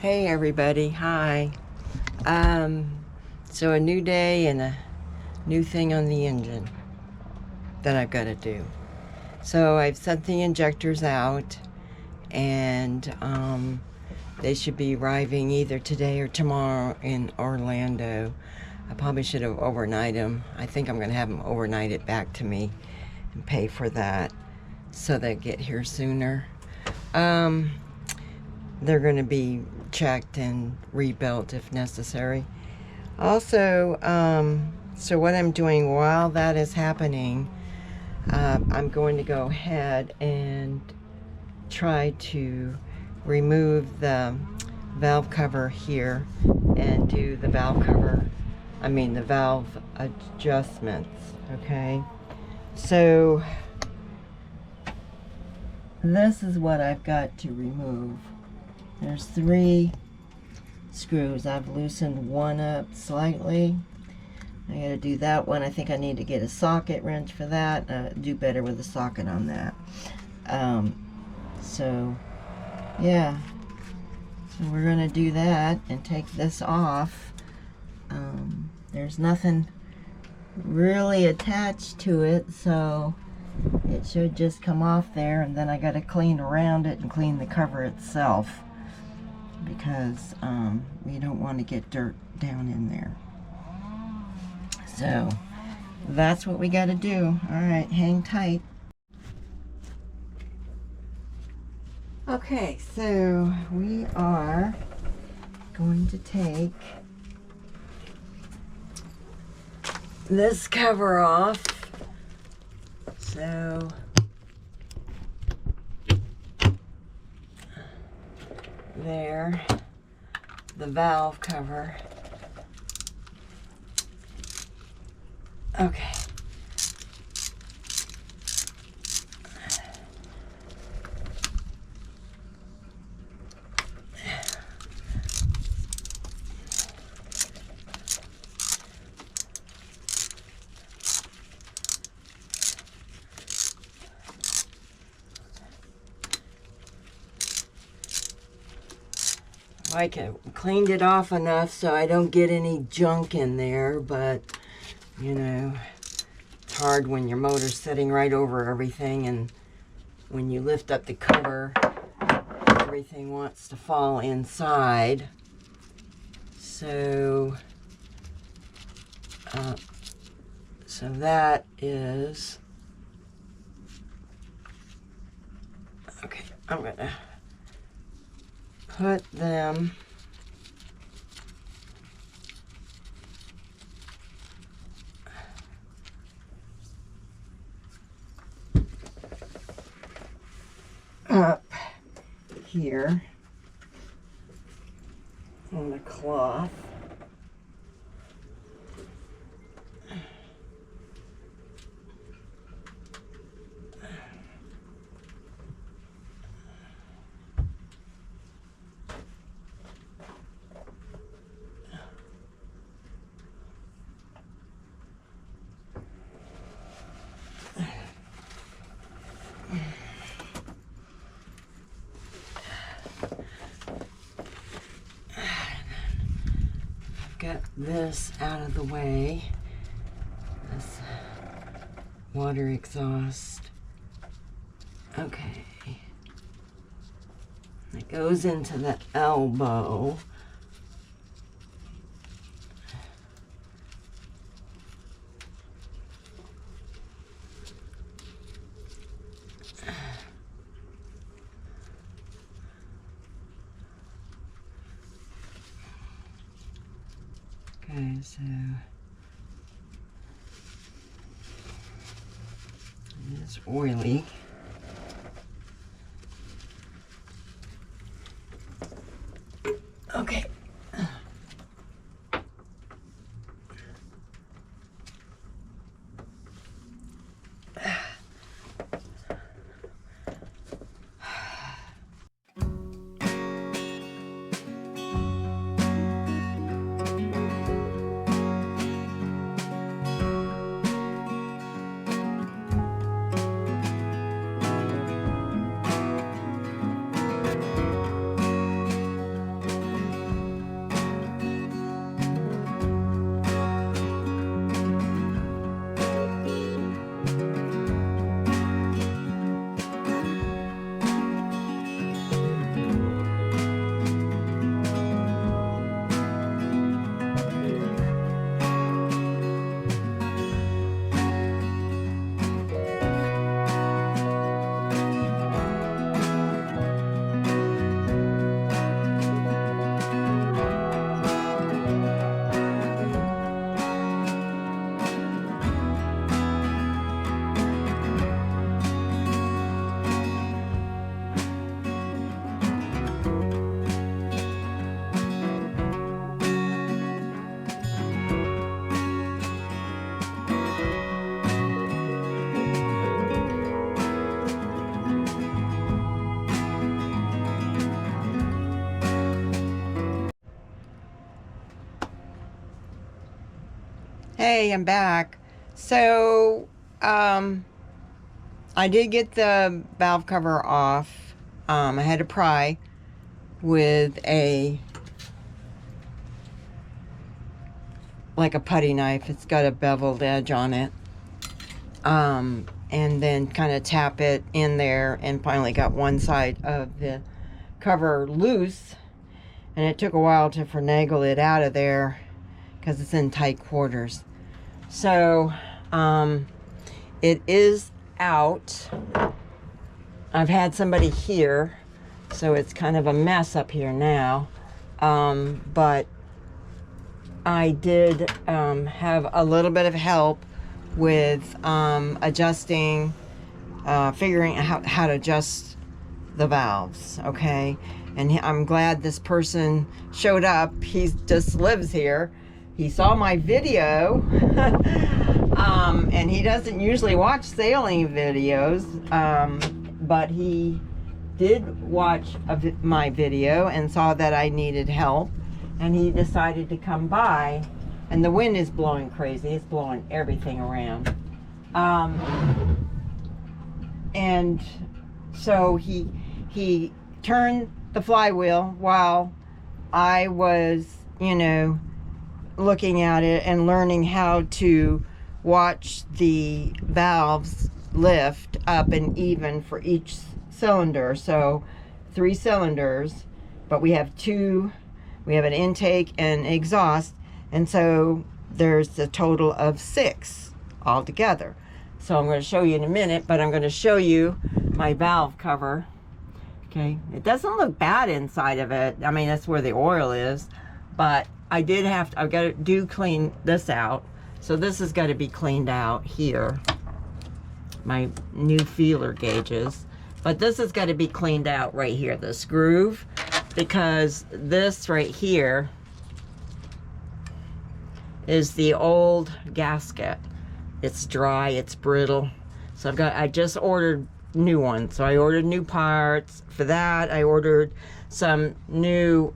Hey everybody, hi. So a new day and a new thing on the engine that I've got to do. So I've sent the injectors out and they should be arriving either today or tomorrow in Orlando. I probably should have overnight them. I think I'm going to have them overnight it back to me and pay for that so they get here sooner. They're going to be checked and rebuilt if necessary. Also, so what I'm doing while that is happening, I'm going to go ahead and try to remove the valve cover here and do the valve adjustments, okay? So this is what I've got to remove. There's 3 screws. I've loosened one up slightly. I gotta do that one. I think I need to get a socket wrench for that. Do better with a socket on that. So yeah, so we're gonna do that and take this off. There's nothing really attached to it, so it should just come off there, and then I gotta clean around it and clean the cover itself, because we don't want to get dirt down in there. So that's what we got to do. All right, hang tight. Okay, so we are going to take this cover off. So there, the valve cover. Okay. I cleaned it off enough so I don't get any junk in there, but you know, it's hard when your motor's sitting right over everything, and when you lift up the cover, everything wants to fall inside. So that is okay. I'm gonna put them up here on the cloth. Get this out of the way, this water exhaust. Okay, it goes into the elbow. Okay, so it's oily. Okay. Hey, I'm back. So, I did get the valve cover off. I had to pry with like a putty knife. It's got a beveled edge on it. And then kind of tap it in there, and finally got one side of the cover loose. And it took a while to finagle it out of there because it's in tight quarters. So, it is out. I've had somebody here, so it's kind of a mess up here now. But I did have a little bit of help with adjusting, figuring out how to adjust the valves, okay? And I'm glad this person showed up. He just lives here. He saw my video, and he doesn't usually watch sailing videos, but he did watch my video and saw that I needed help, and he decided to come by. And the wind is blowing crazy. It's blowing everything around. And so he turned the flywheel while I was, looking at it and learning how to watch the valves lift up and even for each cylinder. So 3 cylinders, but we have 2. We have an intake and exhaust. And so there's a total of 6 altogether. So I'm going to show you in a minute, but I'm going to show you my valve cover. Okay, it doesn't look bad inside of it. I mean, that's where the oil is, but I've got to clean this out. So this has got to be cleaned out here. My new feeler gauges. But this has got to be cleaned out right here, this groove, because this right here is the old gasket. It's dry, it's brittle. So I just ordered new ones. So I ordered new parts for that. I ordered some new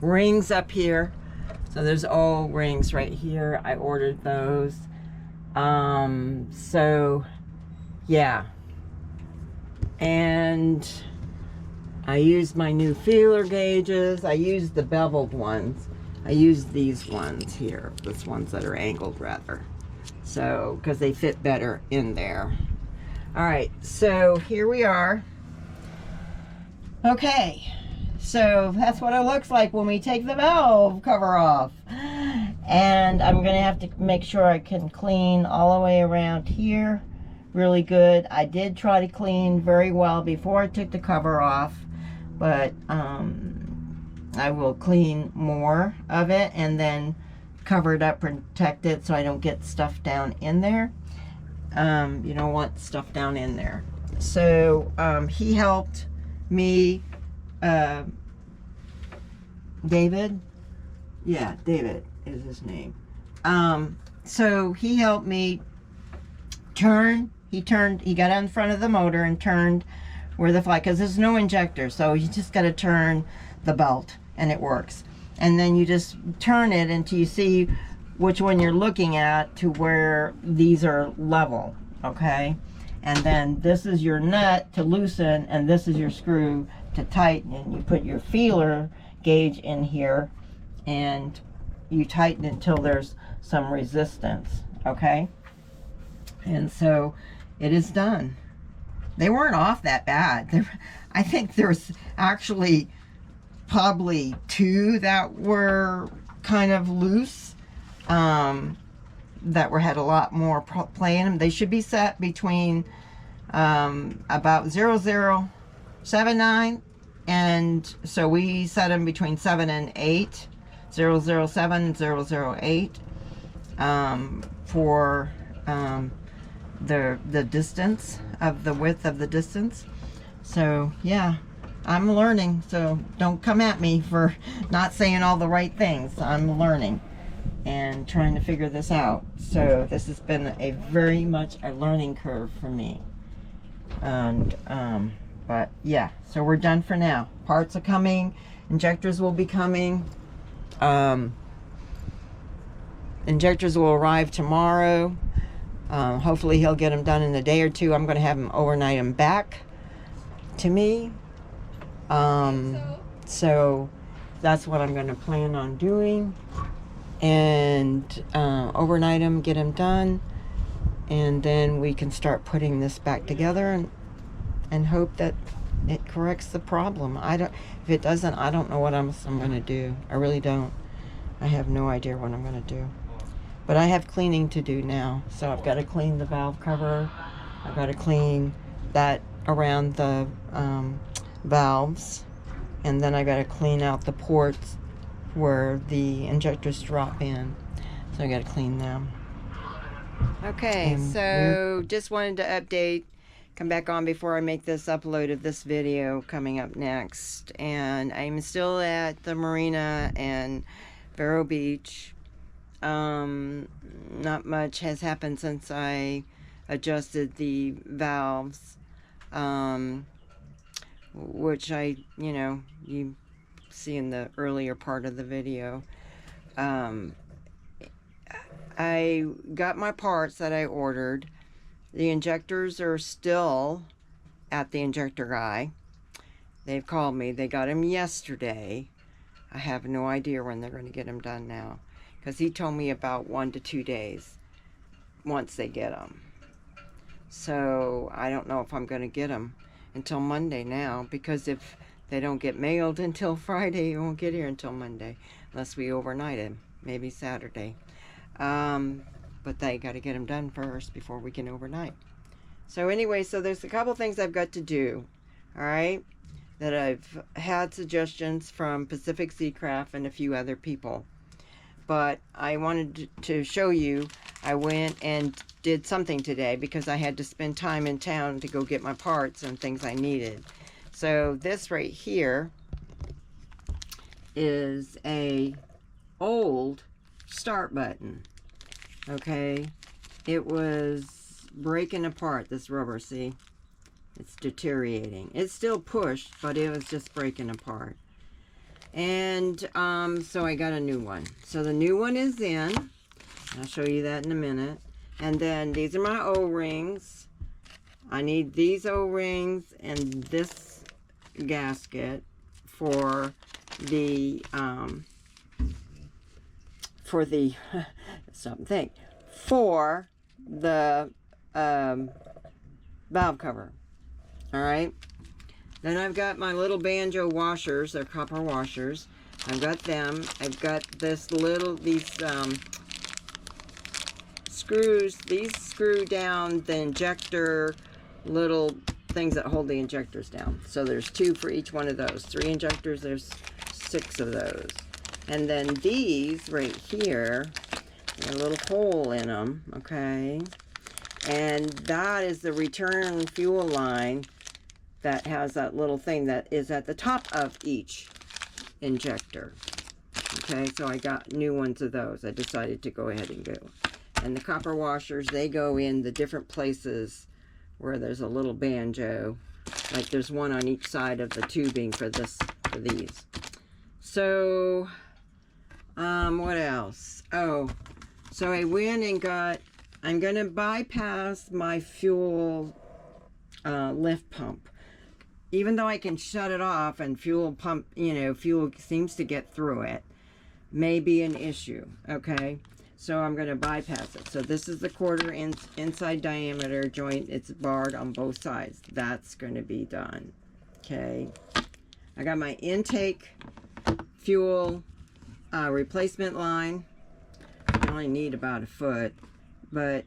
rings up here. So there's old rings right here. I ordered those. So yeah. And I used my new feeler gauges. I used the beveled ones. I used these ones here, these ones that are angled rather. So, because they fit better in there. All right, so here we are. Okay, so that's what it looks like when we take the valve cover off. And I'm gonna have to make sure I can clean all the way around here really good. I did try to clean very well before I took the cover off, but I will clean more of it and then cover it up, protect it so I don't get stuff down in there. You don't want stuff down in there. So he helped me, David? Yeah, David is his name. So he helped me turn, he got in front of the motor and turned where the fly, because there's no injector, so you just got to turn the belt and it works. And then you just turn it until you see which one you're looking at to where these are level, okay? And then this is your nut to loosen, and this is your screw to tighten. And you put your feeler gauge in here and you tighten it until there's some resistance, okay? And so it is done. They weren't off that bad. I think there's actually probably 2 that were kind of loose, that had a lot more play in them. They should be set between about 0079, and so we set them between 7 and 8, 007 and 008, for the distance of the width of the distance. So yeah, I'm learning, so don't come at me for not saying all the right things. I'm learning and trying to figure this out. So this has been a very much a learning curve for me. And but yeah, so we're done for now. Parts are coming, injectors will be coming. Injectors will arrive tomorrow. Hopefully he'll get them done in a day or two. I'm going to have him overnight them back to me. So that's what I'm going to plan on doing. And overnight them, get them done. And then we can start putting this back together and hope that it corrects the problem. If it doesn't, I don't know what I'm going to do. I really don't. I have no idea what I'm going to do. But I have cleaning to do now. So I've got to clean the valve cover. I've got to clean that around the valves. And then I got to clean out the ports where the injectors drop in. So I got to clean them. Okay, so just wanted to update, come back on before I make this upload of this video coming up next. And I'm still at the marina and Vero Beach. Not much has happened since I adjusted the valves, which you see in the earlier part of the video. I got my parts that I ordered. The injectors are still at the injector guy. They've called me. They got them yesterday. I have no idea when they're going to get them done now, because he told me about 1 to 2 days once they get them. So I don't know if I'm going to get them until Monday now, because if they don't get mailed until Friday, it won't get here until Monday, unless we overnight them, maybe Saturday. But they got to get them done first before we can overnight. So anyway, so there's a couple things I've got to do, all right, that I've had suggestions from Pacific Seacraft and a few other people. But I wanted to show you, I went and did something today because I had to spend time in town to go get my parts and things I needed. So this right here is a old start button. Okay, it was breaking apart, this rubber, see? It's deteriorating. It's still pushed, but it was just breaking apart. And so I got a new one. So the new one is in. I'll show you that in a minute. And then these are my O-rings. I need these O-rings and this gasket for the something for the valve cover. All right. Then I've got my little banjo washers. They're copper washers. I've got them. I've got these screws. These screw down the injector, little things that hold the injectors down. So there's 2 for each one of those. 3 injectors, there's 6 of those. And then these right here, a little hole in them, okay? And that is the return fuel line that has that little thing that is at the top of each injector. Okay, so I got new ones of those. I decided to go ahead and go. And the copper washers, they go in the different places where there's a little banjo. Like there's one on each side of the tubing for these. So, what else? Oh, so I went and got, I'm going to bypass my fuel lift pump. Even though I can shut it off and fuel pump, fuel seems to get through it, may be an issue, okay? So I'm going to bypass it. So this is the 1/4 inside diameter joint. It's barred on both sides. That's going to be done, okay? I got my intake fuel replacement line. I only need about 1 foot, but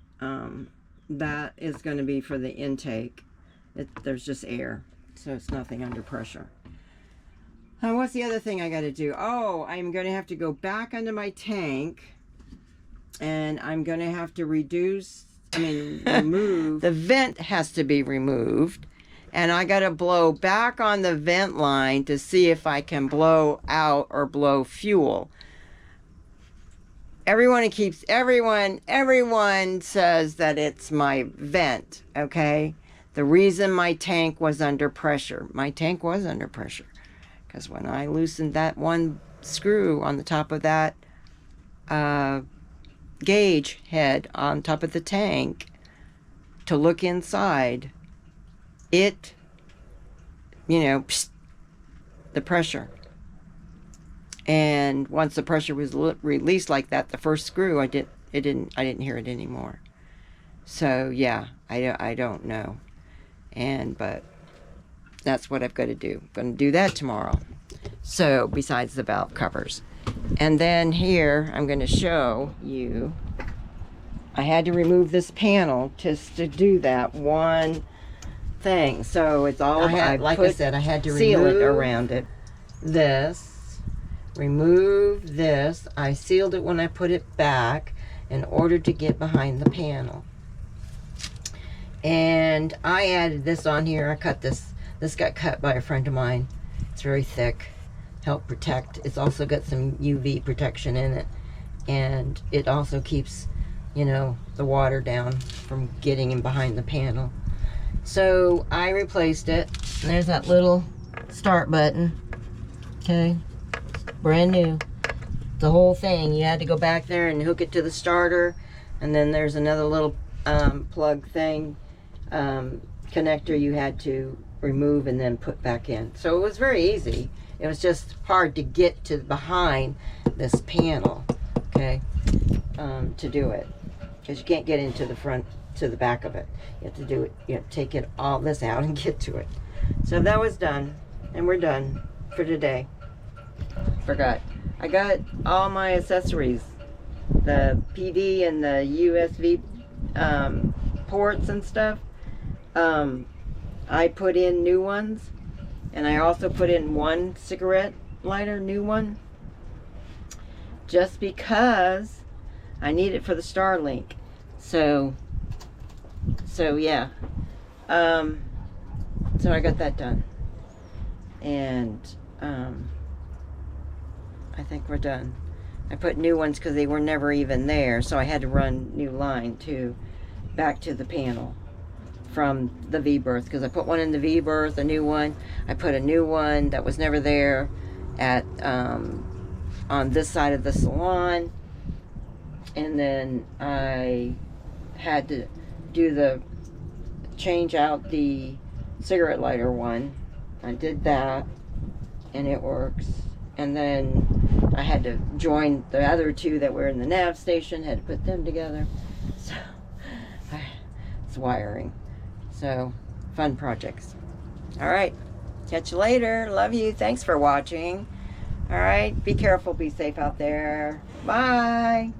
that is going to be for the intake. There's just air, so it's nothing under pressure. And what's the other thing I got to do? Oh, I'm going to have to go back under my tank, and I'm going to have to remove. The vent has to be removed, and I got to blow back on the vent line to see if I can blow out or blow fuel. Everyone says that it's my vent, okay? The reason my tank was under pressure. My tank was under pressure. Because when I loosened that one screw on the top of that gauge head on top of the tank to look inside, it, you know, psst, the pressure. And once the pressure was released like that, the first screw, I didn't hear it anymore. So yeah, I don't know. But that's what I've got to do. I'm going to do that tomorrow. So besides the valve covers. And then here, I'm going to show you, I had to remove this panel just to do that one thing. So it's all, like I said, I had to seal it around it. This, remove this. I sealed it when I put it back in order to get behind the panel. And I added this on here. I cut this. This got cut by a friend of mine. It's very thick. Help protect. It's also got some UV protection in it. And it also keeps, you know, the water down from getting in behind the panel. So I replaced it. There's that little start button. Okay. Brand new. The whole thing. You had to go back there and hook it to the starter. And then there's another little plug thing. Connector you had to remove and then put back in. So it was very easy. It was just hard to get to behind this panel, okay, to do it, because you can't get into the front, to the back of it. You have to do it, you have to take it all this out and get to it. So that was done, and we're done for today. Forgot, I got all my accessories, the PD and the USB ports and stuff. I put in new ones, and I also put in one cigarette lighter, new one, just because I need it for the Starlink. So yeah, so I got that done, and I think we're done. I put new ones because they were never even there, so I had to run new line too, back to the panel from the V-berth, because I put one in the V-berth, a new one. I put a new one that was never there at on this side of the salon, and then I had to do the change out the cigarette lighter one. I did that, and it works. And then I had to join the other two that were in the nav station, had to put them together. So it's wiring. So, fun projects. All right. Catch you later. Love you. Thanks for watching. All right. Be careful. Be safe out there. Bye.